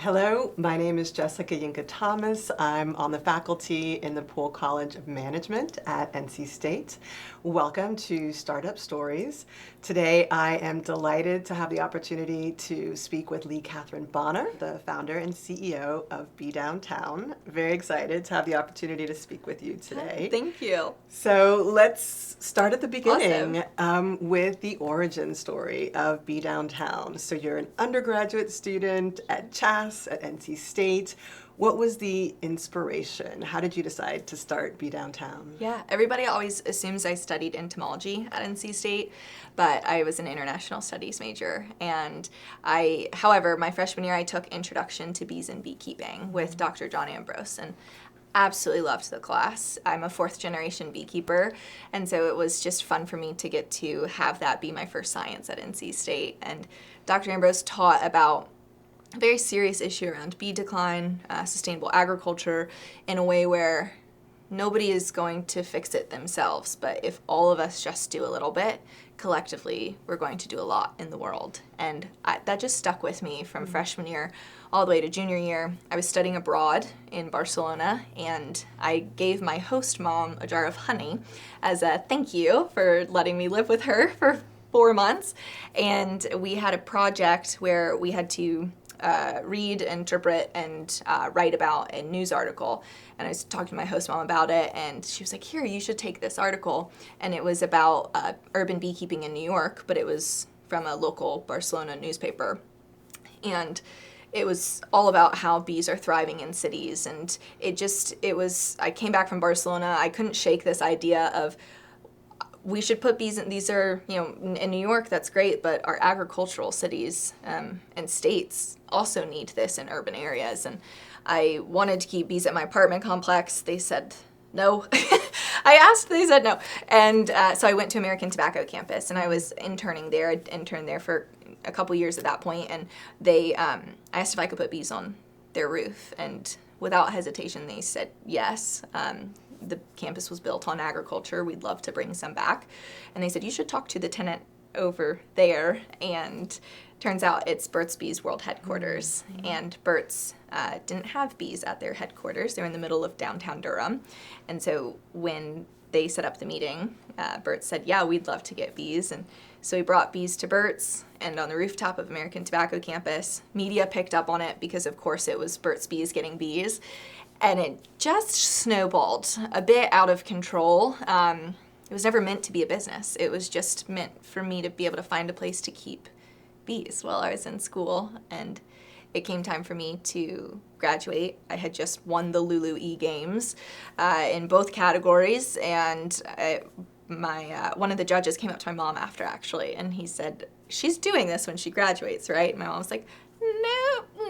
Hello, my name is Jessica Yinka Thomas. I'm on the faculty in the Poole College of Management at NC State. Welcome to Startup Stories. Today I am delighted to have the opportunity to speak with Leigh-Kathryn Bonner, the founder and CEO of Be Downtown. Very excited to have the opportunity to speak with you today. Thank you. So let's start at the beginning with the origin story of Be Downtown. So you're an undergraduate student at CHAS at NC State. What was the inspiration? How did you decide to start Be Downtown? Yeah, everybody always assumes I studied entomology at NC State, but I was an international studies major. And however, my freshman year I took Introduction to Bees and Beekeeping with Dr. John Ambrose, and absolutely loved the class. I'm a fourth generation beekeeper, and so it was just fun for me to get to have that be my first science at NC State. And Dr. Ambrose taught about a very serious issue around bee decline, sustainable agriculture, in a way where nobody is going to fix it themselves, but if all of us just do a little bit, collectively, we're going to do a lot in the world. And that just stuck with me from freshman year all the way to junior year. I was studying abroad in Barcelona, and I gave my host mom a jar of honey as a thank you for letting me live with her for 4 months. And we had a project where we had to read, interpret, and write about a news article. And I was talking to my host mom about it, and she was like, here, you should take this article. And it was about urban beekeeping in New York, but it was from a local Barcelona newspaper. And it was all about how bees are thriving in cities. And I came back from Barcelona, I couldn't shake this idea of we should put bees in, these are, in New York, that's great, but our agricultural cities and states also need this in urban areas. And I wanted to keep bees at my apartment complex. They said no. I asked, they said no. And so I went to American Tobacco campus, and I was interning there. I interned there for a couple years at that point, and I asked if I could put bees on their roof, and without hesitation, they said yes. The campus was built on agriculture. We'd love to bring some back. And they said, you should talk to the tenant over there. And turns out it's Burt's Bees World Headquarters. Mm-hmm. And Burt's didn't have bees at their headquarters. They're in the middle of downtown Durham. And so when they set up the meeting, Burt's said, yeah, we'd love to get bees. And so we brought bees to Burt's, and on the rooftop of American Tobacco campus, media picked up on it because, of course, it was Burt's Bees getting bees. And it just snowballed a bit out of control. It was never meant to be a business. It was just meant for me to be able to find a place to keep bees while I was in school. And it came time for me to graduate. I had just won the Lulu E-Games in both categories. And one of the judges came up to my mom after, actually, and he said, she's doing this when she graduates, right? My mom was like,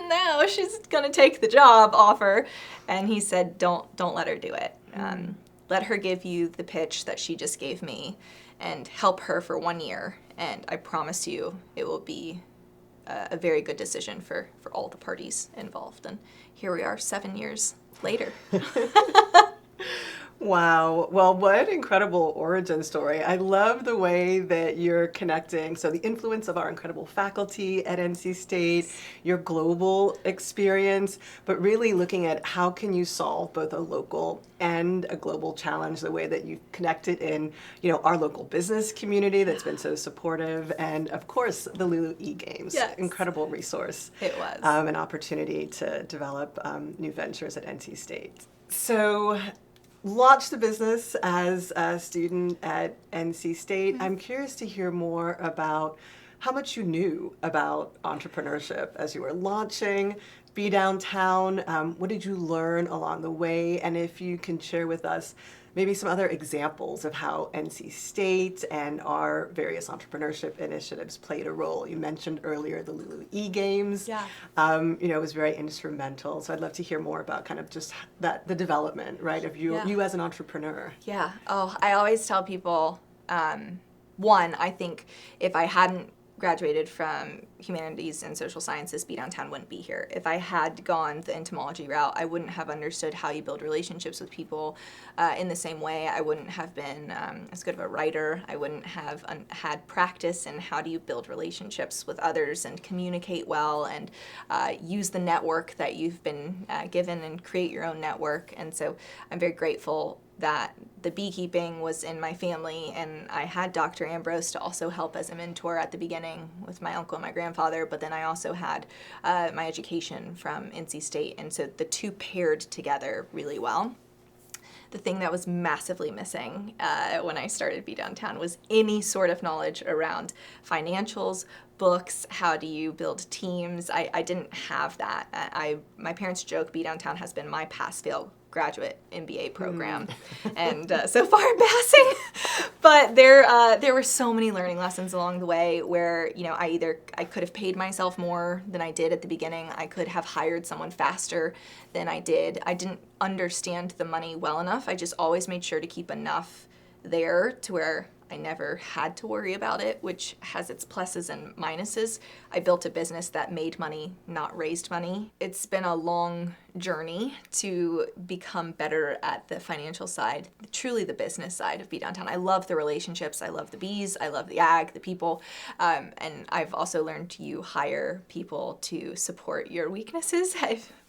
no, she's gonna take the job offer. And he said, don't let her do it. Let her give you the pitch that she just gave me and help her for 1 year. And I promise you it will be a very good decision for all the parties involved. And here we are 7 years later. Wow. Well, what an incredible origin story. I love the way that you're connecting. So the influence of our incredible faculty at NC State, your global experience, but really looking at how can you solve both a local and a global challenge, the way that you've connected in, our local business community that's been so supportive, and of course the Lulu E-Games, yes. Incredible resource. It was. An opportunity to develop new ventures at NC State. So launched the business as a student at NC State. I'm curious to hear more about how much you knew about entrepreneurship as you were launching Be Downtown. What did you learn along the way? And if you can share with us maybe some other examples of how NC State and our various entrepreneurship initiatives played a role. You mentioned earlier the Lulu E-Games. Yeah. It was very instrumental. So I'd love to hear more about kind of just the development, right, of you as an entrepreneur. Yeah. Oh, I always tell people, one, I think if I hadn't graduated from humanities and social sciences, Be Downtown wouldn't be here. If I had gone the entomology route, I wouldn't have understood how you build relationships with people in the same way. I wouldn't have been as good of a writer. I wouldn't have had practice in how do you build relationships with others and communicate well and use the network that you've been given and create your own network. And so I'm very grateful that the beekeeping was in my family, and I had Dr. Ambrose to also help as a mentor at the beginning with my uncle and my grandfather, but then I also had my education from NC State, and so the two paired together really well. The thing that was massively missing when I started Be Downtown was any sort of knowledge around financials, books, how do you build teams. I didn't have that. My parents joke Be Downtown has been my pass-fail graduate MBA program, and so far I'm passing. But there were so many learning lessons along the way where, you know, I could have paid myself more than I did at the beginning. I could have hired someone faster than I did. I didn't understand the money well enough. I just always made sure to keep enough there to where I never had to worry about it, which has its pluses and minuses. I built a business that made money, not raised money. It's been a long journey to become better at the financial side, truly the business side of Be Downtown. I love the relationships. I love the bees. I love the ag, the people. And I've also learned to hire people to support your weaknesses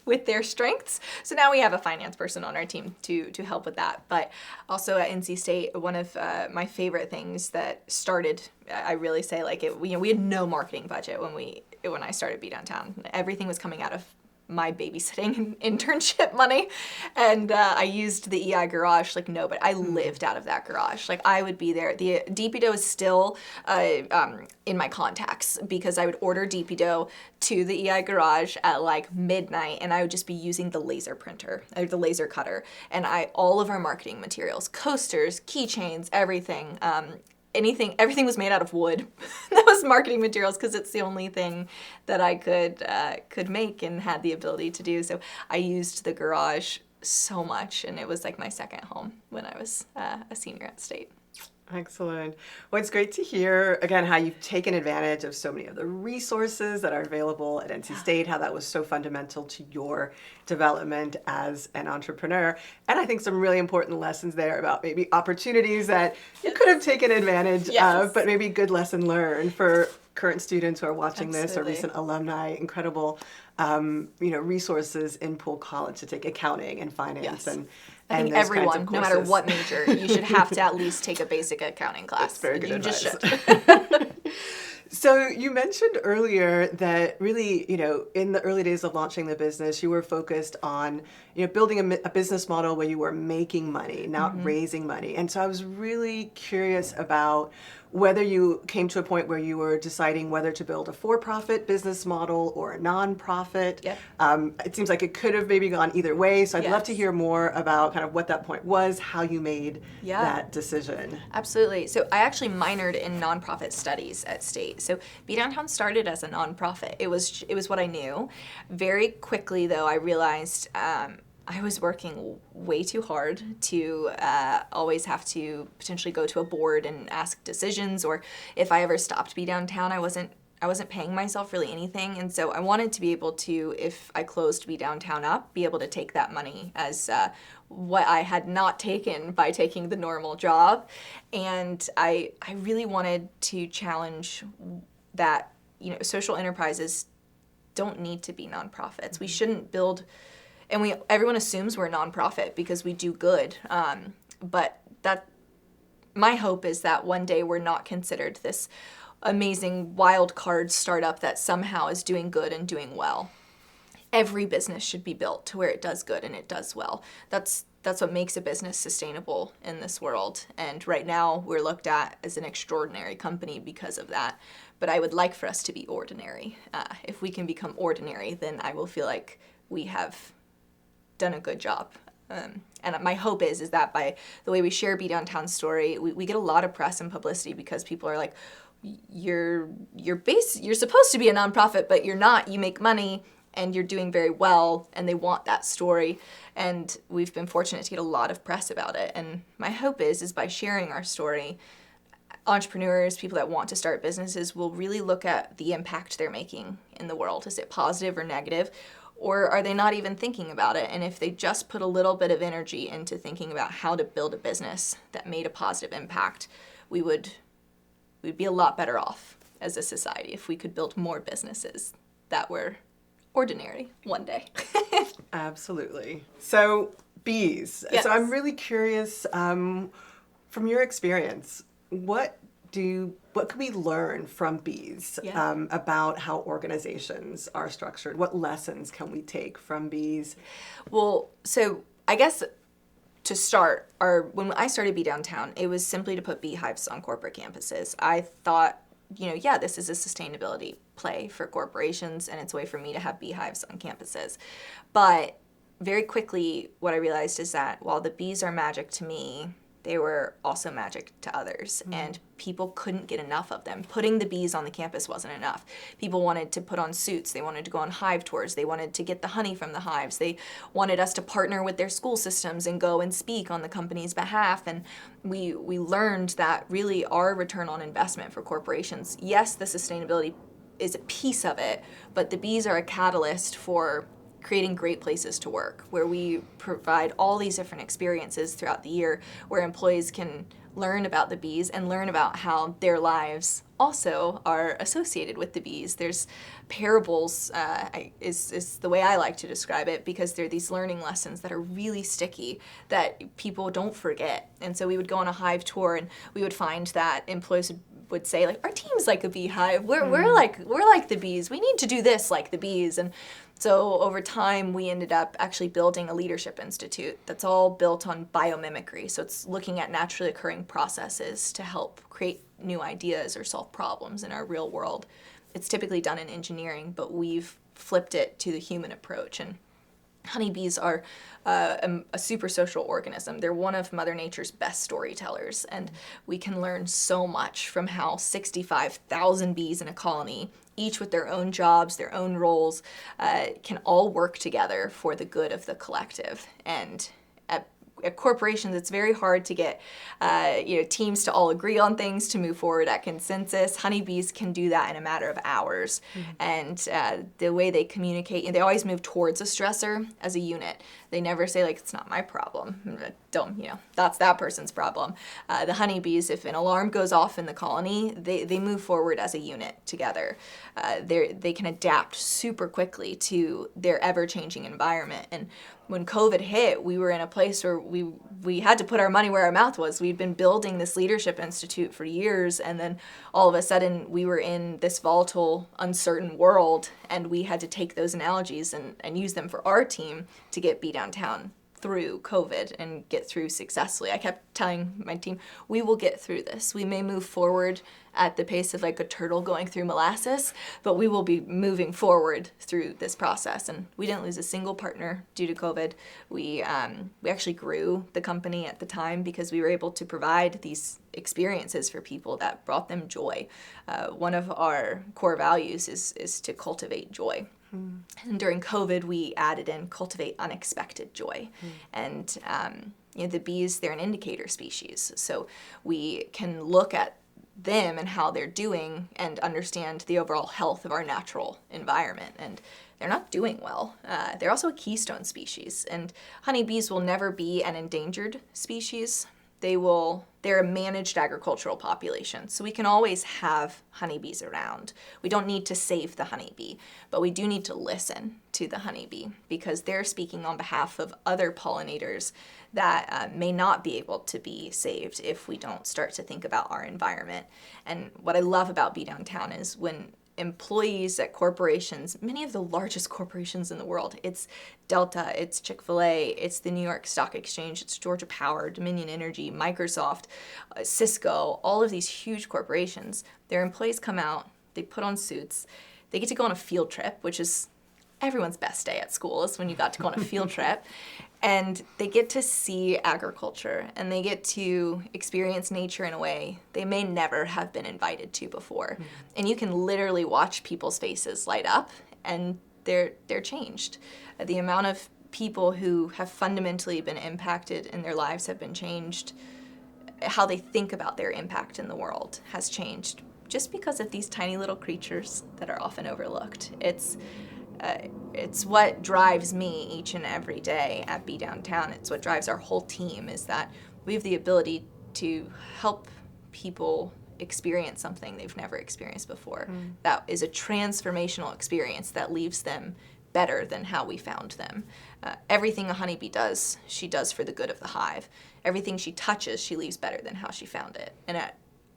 with their strengths. So now we have a finance person on our team to help with that. But also at NC State, one of my favorite things that started, I really say we had no marketing budget when I started Be Downtown. Everything was coming out of my babysitting and internship money, and I used the EI garage like no, but I lived out of that garage. Like I would be there. The DP dough is still in my contacts because I would order DP dough to the EI garage at like midnight, and I would just be using the laser printer or the laser cutter, and all of our marketing materials, coasters, keychains, everything. Everything was made out of wood. That was marketing materials because it's the only thing that I could make and had the ability to do. So I used the garage so much, and it was like my second home when I was a senior at State. Excellent. Well, it's great to hear, again, how you've taken advantage of so many of the resources that are available at NC State, how that was so fundamental to your development as an entrepreneur. And I think some really important lessons there about maybe opportunities that you could have taken advantage of, but maybe good lesson learned for current students who are watching this or recent alumni. Incredible resources in Poole College to take accounting and finance and I think everyone, no matter what major, you should have to at least take a basic accounting class. That's very good advice. You just should. So you mentioned earlier that really, in the early days of launching the business, you were focused on, building a business model where you were making money, not raising money. And so I was really curious about whether you came to a point where you were deciding whether to build a for-profit business model or a nonprofit. Yep. It seems like it could have maybe gone either way. So I'd love to hear more about kind of what that point was, how you made that decision. Absolutely. So I actually minored in nonprofit studies at State. So Be Downtown started as a nonprofit. It was what I knew. Very quickly, though, I realized I was working way too hard to always have to potentially go to a board and ask decisions, or if I ever stopped Be Downtown, I wasn't paying myself really anything. And so I wanted to be able to, if I closed Be Downtown up, be able to take that money as what I had not taken by taking the normal job. And I really wanted to challenge that, social enterprises don't need to be nonprofits. We shouldn't build... And everyone assumes we're a nonprofit because we do good. But my hope is that one day we're not considered this amazing wild card startup that somehow is doing good and doing well. Every business should be built to where it does good and it does well. That's what makes a business sustainable in this world. And right now we're looked at as an extraordinary company because of that. But I would like for us to be ordinary. If we can become ordinary, then I will feel like we have done a good job. And my hope is that by the way we share Be Downtown's story, we get a lot of press and publicity because people are like, you're supposed to be a nonprofit, but you're not. You make money and you're doing very well, and they want that story. And we've been fortunate to get a lot of press about it. And my hope is by sharing our story, entrepreneurs, people that want to start businesses, will really look at the impact they're making in the world. Is it positive or negative? Or are they not even thinking about it? And if they just put a little bit of energy into thinking about how to build a business that made a positive impact, we'd be a lot better off as a society if we could build more businesses that were ordinary one day. Absolutely. So bees. Yes. So I'm really curious, from your experience, what could we learn from bees about how organizations are structured? What lessons can we take from bees? Well, so I guess to start, when I started Bee Downtown, it was simply to put beehives on corporate campuses. I thought, this is a sustainability play for corporations, and it's a way for me to have beehives on campuses. But very quickly, what I realized is that while the bees are magic to me, they were also magic to others, and people couldn't get enough of them. Putting the bees on the campus wasn't enough. People wanted to put on suits. They wanted to go on hive tours. They wanted to get the honey from the hives. They wanted us to partner with their school systems and go and speak on the company's behalf. And we learned that really our return on investment for corporations, yes, the sustainability is a piece of it, but the bees are a catalyst for creating great places to work, where we provide all these different experiences throughout the year where employees can learn about the bees and learn about how their lives also are associated with the bees. There's parables, is the way I like to describe it, because they're these learning lessons that are really sticky that people don't forget. And so we would go on a hive tour and we would find that employees would say, like, our team's like a beehive. We're like the bees. We need to do this like the bees. And so over time, we ended up actually building a leadership institute that's all built on biomimicry. So it's looking at naturally occurring processes to help create new ideas or solve problems in our real world. It's typically done in engineering, but we've flipped it to the human approach. And honeybees are a super social organism. They're one of Mother Nature's best storytellers, and we can learn so much from how 65,000 bees in a colony, each with their own jobs, their own roles, can all work together for the good of the collective. And at corporations, it's very hard to get teams to all agree on things, to move forward at consensus. Honeybees can do that in a matter of hours. And the way they communicate, they always move towards a stressor as a unit. They never say, like, it's not my problem. That's that person's problem. The honeybees, if an alarm goes off in the colony, they move forward as a unit together. They can adapt super quickly to their ever-changing environment. And when COVID hit, we were in a place where we had to put our money where our mouth was. We'd been building this leadership institute for years, and then all of a sudden we were in this volatile, uncertain world, and we had to take those analogies and use them for our team to get Bee Downtown through COVID and get through successfully. I kept telling my team, we will get through this. We may move forward at the pace of like a turtle going through molasses, but we will be moving forward through this process. And we didn't lose a single partner due to COVID. We actually grew the company at the time because we were able to provide these experiences for people that brought them joy. One of our core values is to cultivate joy. And during COVID, we added in cultivate unexpected joy. And the bees, they're an indicator species. So we can look at them and how they're doing and understand the overall health of our natural environment. And they're not doing well. They're also a keystone species. And honeybees will never be an endangered species. They're a managed agricultural population, so we can always have honeybees around. We don't need to save the honeybee, but we do need to listen to the honeybee because they're speaking on behalf of other pollinators that may not be able to be saved if we don't start to think about our environment. And what I love about Bee Downtown is when employees at corporations, many of the largest corporations in the world, it's Delta, it's Chick-fil-A, it's the New York Stock Exchange, it's Georgia Power, Dominion Energy, Microsoft, Cisco, all of these huge corporations, their employees come out, they put on suits, they get to go on a field trip, which is everyone's best day at school is when you got to go on a field trip. And they get to see agriculture and they get to experience nature in a way they may never have been invited to before. And you can literally watch people's faces light up and they're changed. The amount of people who have fundamentally been impacted and their lives have been changed how they think about their impact in the world has changed just because of these tiny little creatures that are often overlooked. It's what drives me each and every day at Be Downtown. It's what drives our whole team, is that we have the ability to help people experience something they've never experienced before. That is a transformational experience that leaves them better than how we found them. Everything a honeybee does, she does for the good of the hive. Everything she touches, she leaves better than how she found it. And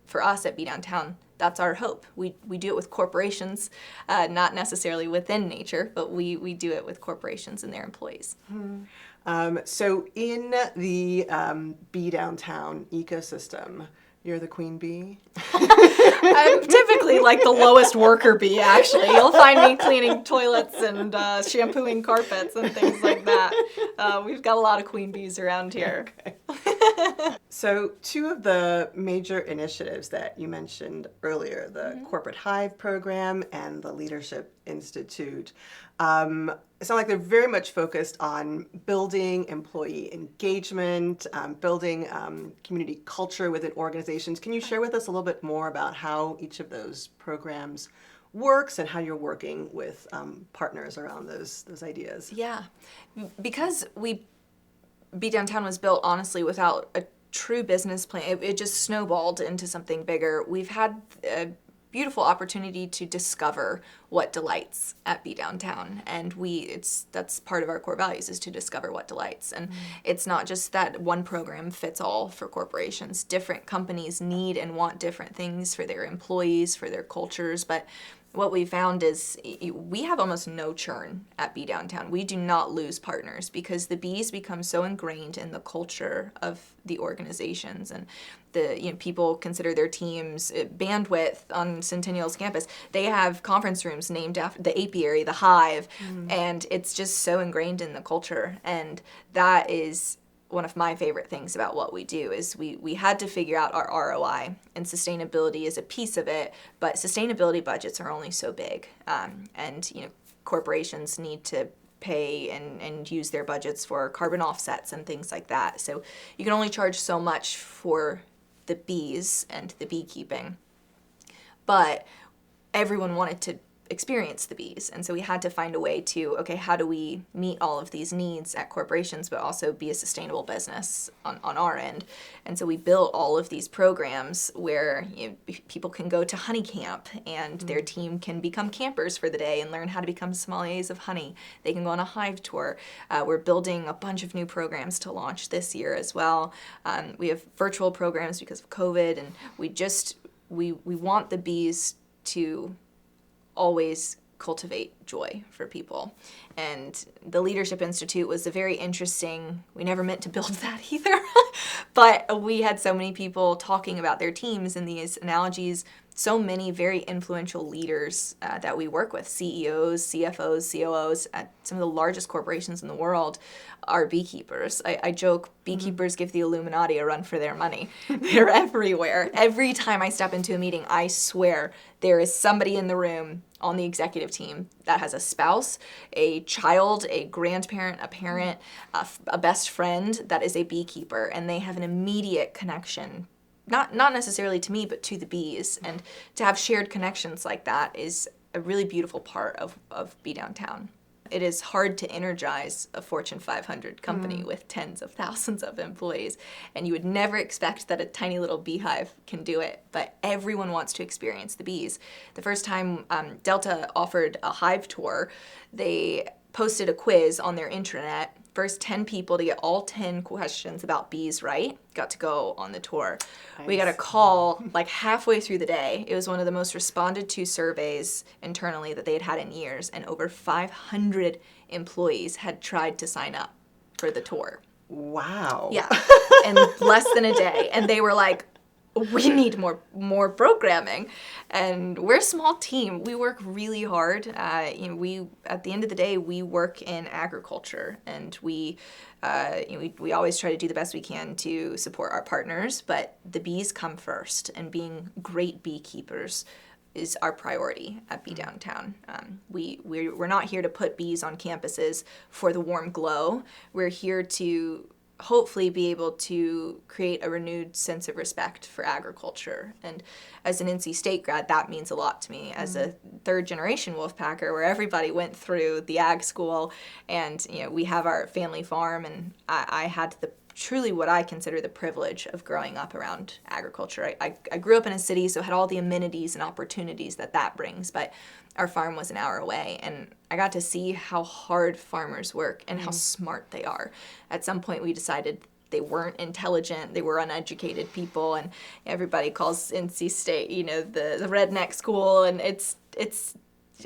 for us at Be Downtown, that's our hope. We do it with corporations, not necessarily within nature, but we do it with corporations and their employees. So in the Be Downtown ecosystem, you're the queen bee? I'm typically like the lowest worker bee, actually. You'll find me cleaning toilets and shampooing carpets and things like that. We've got a lot of queen bees around here. Okay. So two of the major initiatives that you mentioned earlier, the Corporate Hive program and the Leadership Institute, it sounds like they're very much focused on building employee engagement, building community culture within organizations. Can you share with us a little bit more about how each of those programs works and how you're working with partners around those ideas? Yeah, because Be Downtown was built honestly without a true business plan. It just snowballed into something bigger. We've had a beautiful opportunity to discover what delights at Be Downtown, and that's part of our core values, is to discover what delights. And it's not just that one program fits all for corporations. Different companies need and want different things for their employees, for their cultures, but what we found is we have almost no churn at Be Downtown. We do not lose partners because the bees become so ingrained in the culture of the organizations, and people consider their teams bandwidth on Centennial's campus. They have conference rooms named after the apiary, the hive, and it's just so ingrained in the culture. And that is one of my favorite things about what we do, is we had to figure out our ROI, and sustainability is a piece of it, but sustainability budgets are only so big. And corporations need to pay and use their budgets for carbon offsets and things like that. So you can only charge so much for the bees and the beekeeping. But everyone wanted to experience the bees, and so we had to find a way to, how do we meet all of these needs at corporations but also be a sustainable business on our end? And so we built all of these programs where people can go to honey camp, and their team can become campers for the day and learn how to become sommeliers of honey. They can go on a hive tour. We're building a bunch of new programs to launch this year as well. We have virtual programs because of COVID, and we want the bees to always cultivate joy for people. And the Leadership Institute was a very interesting, we never meant to build that either, but we had so many people talking about their teams and these analogies. So many very influential leaders that we work with, CEOs, CFOs, COOs at some of the largest corporations in the world, are beekeepers. I joke, beekeepers give the Illuminati a run for their money. They're everywhere. Every time I step into a meeting, I swear there is somebody in the room on the executive team that has a spouse, a child, a grandparent, a parent, a best friend that is a beekeeper, and they have an immediate connection, not necessarily to me, but to the bees. And to have shared connections like that is a really beautiful part of Be Downtown. It is hard to energize a Fortune 500 company with tens of thousands of employees, and you would never expect that a tiny little beehive can do it, but everyone wants to experience the bees. The first time Delta offered a hive tour, they posted a quiz on their intranet. First 10 people to get all 10 questions about bees right got to go on the tour. Nice. We got a call like halfway through the day. It was one of the most responded to surveys internally that they had in years, and over 500 employees had tried to sign up for the tour. Wow. Yeah, in less than a day. And they were like, we need more programming, and we're a small team. We work really hard. We at the end of the day, we work in agriculture, and we always try to do the best we can to support our partners. But the bees come first, and being great beekeepers is our priority at Be Downtown. We're not here to put bees on campuses for the warm glow. We're here to hopefully be able to create a renewed sense of respect for agriculture. And as an NC State grad, that means a lot to me. As a third generation Wolfpacker, where everybody went through the ag school, and we have our family farm, and I had the truly what I consider the privilege of growing up around agriculture. I grew up in a city, so had all the amenities and opportunities that brings, but our farm was an hour away, and I got to see how hard farmers work and how smart they are. At some point, we decided they weren't intelligent, they were uneducated people, and everybody calls NC State, the redneck school, and it's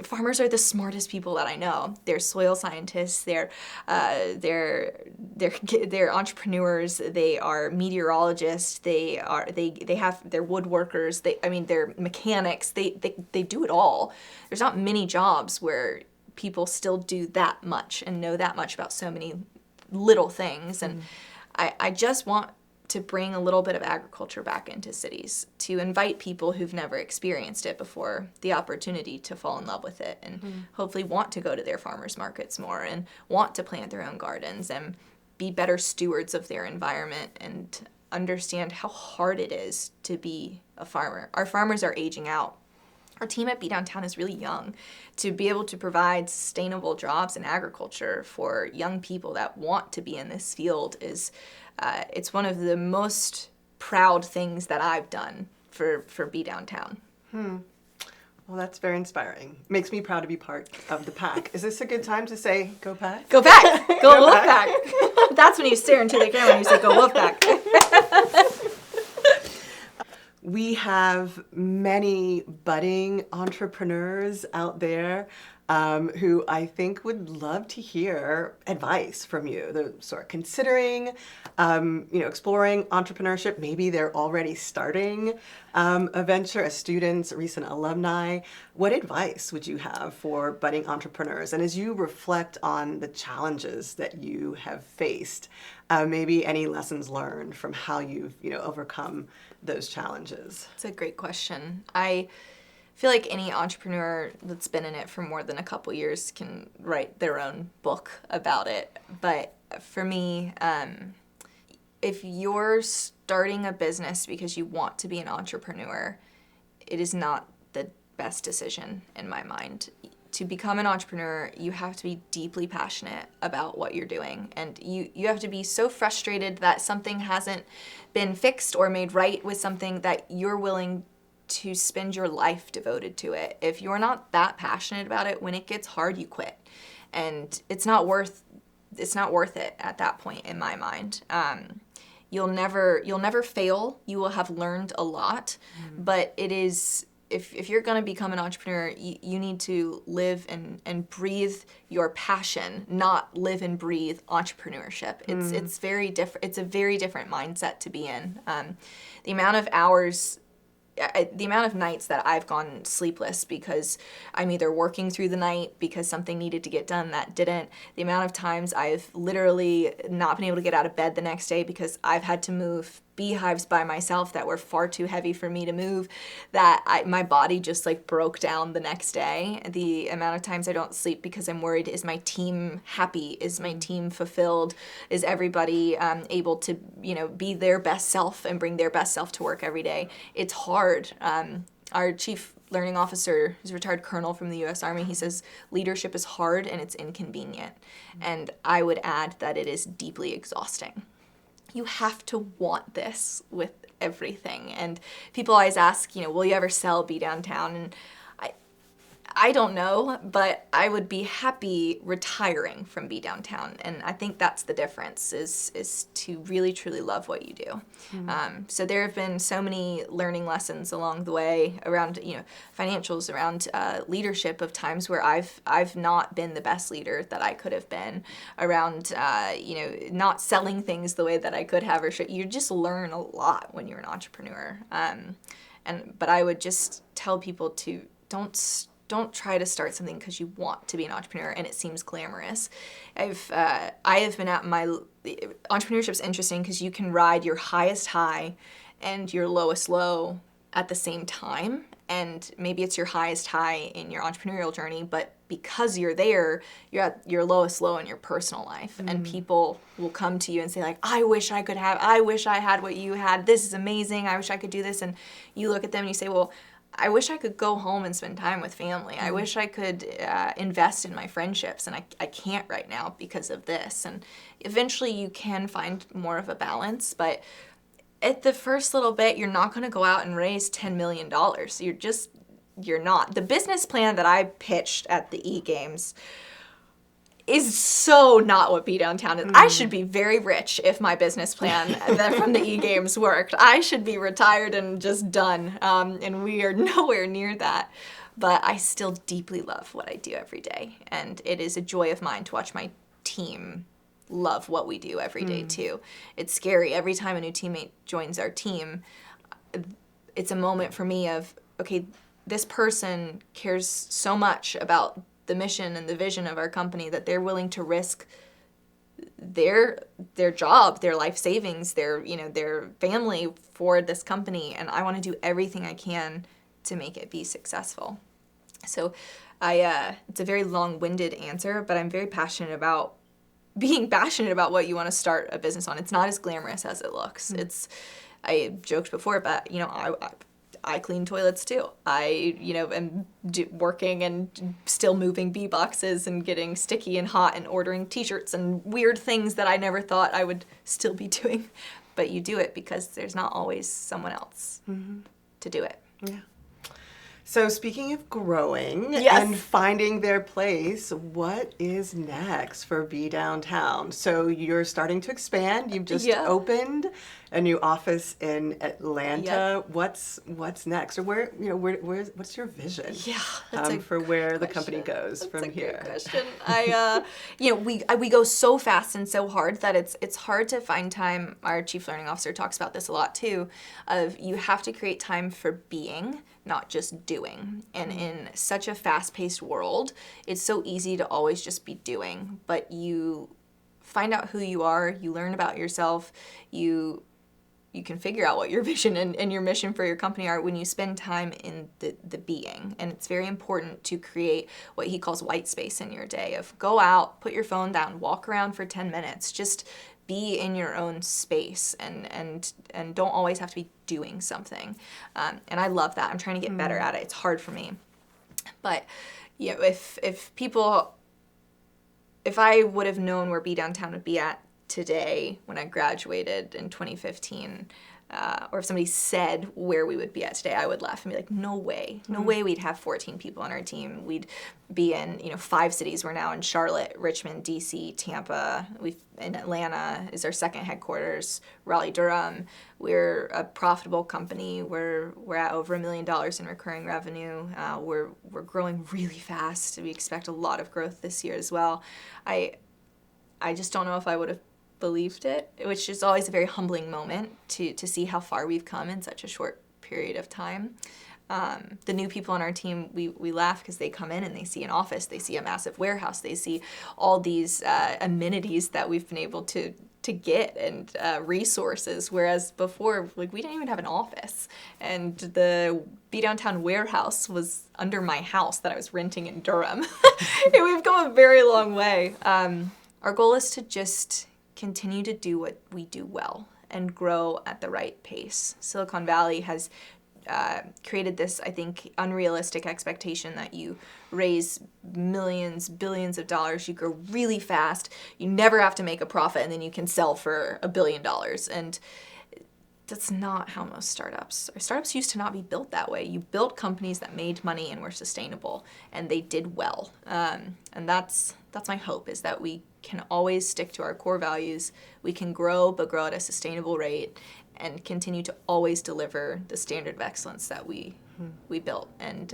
farmers are the smartest people that I know. They're soil scientists, they're entrepreneurs, they are meteorologists, they're woodworkers, they're mechanics, they do it all. There's not many jobs where people still do that much and know that much about so many little things. And I just want to bring a little bit of agriculture back into cities, to invite people who've never experienced it before the opportunity to fall in love with it, and hopefully want to go to their farmers markets more and want to plant their own gardens and be better stewards of their environment and understand how hard it is to be a farmer. Our farmers are aging out. Our team at Be Downtown is really young. To be able to provide sustainable jobs in agriculture for young people that want to be in this field is it's one of the most proud things that I've done for Be Downtown. Well, that's very inspiring. Makes me proud to be part of the pack. Is this a good time to say, go pack? Go pack! Go Wolfpack! That's when you stare into the camera and you say, go Wolfpack. We have many budding entrepreneurs out there who I think would love to hear advice from you. They're sort of considering, exploring entrepreneurship. Maybe they're already starting a venture as students, recent alumni. What advice would you have for budding entrepreneurs? And as you reflect on the challenges that you have faced, maybe any lessons learned from how you've overcome those challenges? That's a great question. I feel like any entrepreneur that's been in it for more than a couple years can write their own book about it. But for me, if you're starting a business because you want to be an entrepreneur, it is not the best decision in my mind. To become an entrepreneur, you have to be deeply passionate about what you're doing. And you have to be so frustrated that something hasn't been fixed or made right with something that you're willing to spend your life devoted to it. If you're not that passionate about it, when it gets hard, you quit. And it's not worth it at that point in my mind. You'll never fail. You will have learned a lot, but it is, if you're going to become an entrepreneur, you need to live and breathe your passion, not live and breathe entrepreneurship. It's very different. It's a very different mindset to be in. The amount of nights that I've gone sleepless because I'm either working through the night because something needed to get done that didn't. The amount of times I've literally not been able to get out of bed the next day because I've had to move beehives by myself that were far too heavy for me to move, that my body just broke down the next day. The amount of times I don't sleep because I'm worried, is my team happy? Is my team fulfilled? Is everybody able to be their best self and bring their best self to work every day? It's hard. Our chief learning officer, who's a retired colonel from the U.S. Army, he says leadership is hard and it's inconvenient. And I would add that it is deeply exhausting. You have to want this with everything. And people always ask, will you ever sell Be Downtown? And I don't know, but I would be happy retiring from Be Downtown. And I think that's the difference, is to really, truly love what you do. So there have been so many learning lessons along the way around, financials, around leadership, of times where I've not been the best leader that I could have been, around, not selling things the way that I could have or should. You just learn a lot when you're an entrepreneur. But I would just tell people to don't try to start something because you want to be an entrepreneur and it seems glamorous. I have been at entrepreneurship's interesting because you can ride your highest high and your lowest low at the same time. and maybe it's your highest high in your entrepreneurial journey, but because you're there, you're at your lowest low in your personal life. And people will come to you and say like, I wish I had what you had. This is amazing. I wish I could do this. And you look at them and you say, well, I wish I could go home and spend time with family. I wish I could invest in my friendships, and I can't right now because of this. And eventually you can find more of a balance, but at the first little bit, you're not going to go out and raise $10 million. You're not. The business plan that I pitched at the E-Games is so not what Be Downtown is. I should be very rich if my business plan from the E-Games worked. I should be retired and just done, and we are nowhere near that. But I still deeply love what I do every day, and it is a joy of mine to watch my team love what we do every day too. It's scary. Every time a new teammate joins our team, it's a moment for me of, okay, this person cares so much about the mission and the vision of our company that they're willing to risk their job, their life savings, their family for this company, and I want to do everything I can to make it be successful. So it's a very long-winded answer, but I'm very passionate about being passionate about what you want to start a business on. It's not as glamorous as it looks. I joked before, but I clean toilets too. I am working and still moving bee boxes and getting sticky and hot and ordering t-shirts and weird things that I never thought I would still be doing. But you do it because there's not always someone else to do it. Yeah. So speaking of growing Yes. and finding their place, what is next for Be Downtown? So you're starting to expand. You've just opened a new office in Atlanta. What's next? Or what's your vision? Yeah, that's for where the question. company goes from here. That's a good question. We go so fast and so hard that it's hard to find time. Our chief learning officer talks about this a lot too. Of you have to create time for being, not just doing. And in such a fast-paced world, it's so easy to always just be doing. But you find out who you are, you learn about yourself, you can figure out what your vision and your mission for your company are when you spend time in the being. And it's very important to create what he calls white space in your day of go out, put your phone down, walk around for 10 minutes, just be in your own space and don't always have to be doing something. And I love that. I'm trying to get better at it. It's hard for me. But if I would have known where Be Downtown would be at today when I graduated in 2015, or if somebody said where we would be at today, I would laugh and be like, no way we'd have 14 people on our team. We'd be in 5 cities. We're now in Charlotte, Richmond, DC, Tampa. In Atlanta is our second headquarters, Raleigh, Durham. We're a profitable company. We're at over $1 million in recurring revenue. We're growing really fast. We expect a lot of growth this year as well. I just don't know if I would have believed it, which is always a very humbling moment to see how far we've come in such a short period of time. The new people on our team, we laugh because they come in and they see an office, they see a massive warehouse, they see all these amenities that we've been able to get and resources, whereas before, we didn't even have an office. And the Be Downtown warehouse was under my house that I was renting in Durham. And we've come a very long way. Our goal is to just continue to do what we do well and grow at the right pace. Silicon Valley has created this, I think, unrealistic expectation that you raise millions, billions of dollars, you grow really fast, you never have to make a profit, and then you can sell for $1 billion. And that's not how most startups used to not be built that way. You built companies that made money and were sustainable, and they did well. And that's my hope, is that we can always stick to our core values. We can grow, but grow at a sustainable rate, and continue to always deliver the standard of excellence that we built and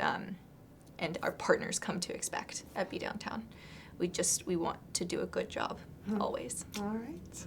our partners come to expect at Be Downtown. We want to do a good job always. All right.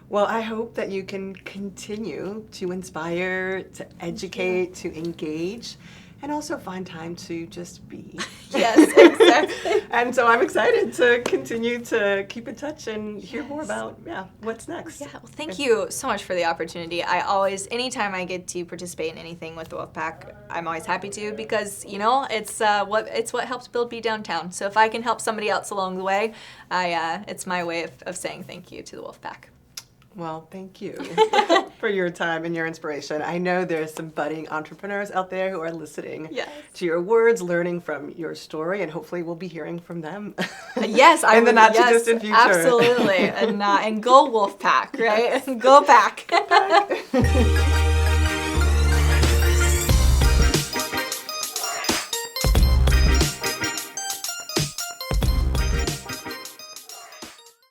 Well, I hope that you can continue to inspire, to educate, to engage, and also find time to just be. Yes, Exactly. And so I'm excited to continue to keep in touch and hear more about what's next. Yeah, well, thank you so much for the opportunity. Anytime I get to participate in anything with the Wolfpack, I'm always happy to, because it's what helps build Be Downtown. So if I can help somebody else along the way, it's my way of saying thank you to the Wolfpack. Well, thank you for your time and your inspiration. I know there's some budding entrepreneurs out there who are listening to your words, learning from your story, and hopefully we'll be hearing from them. Yes, in the not too distant future. Absolutely, and go Wolfpack, right? Go Pack.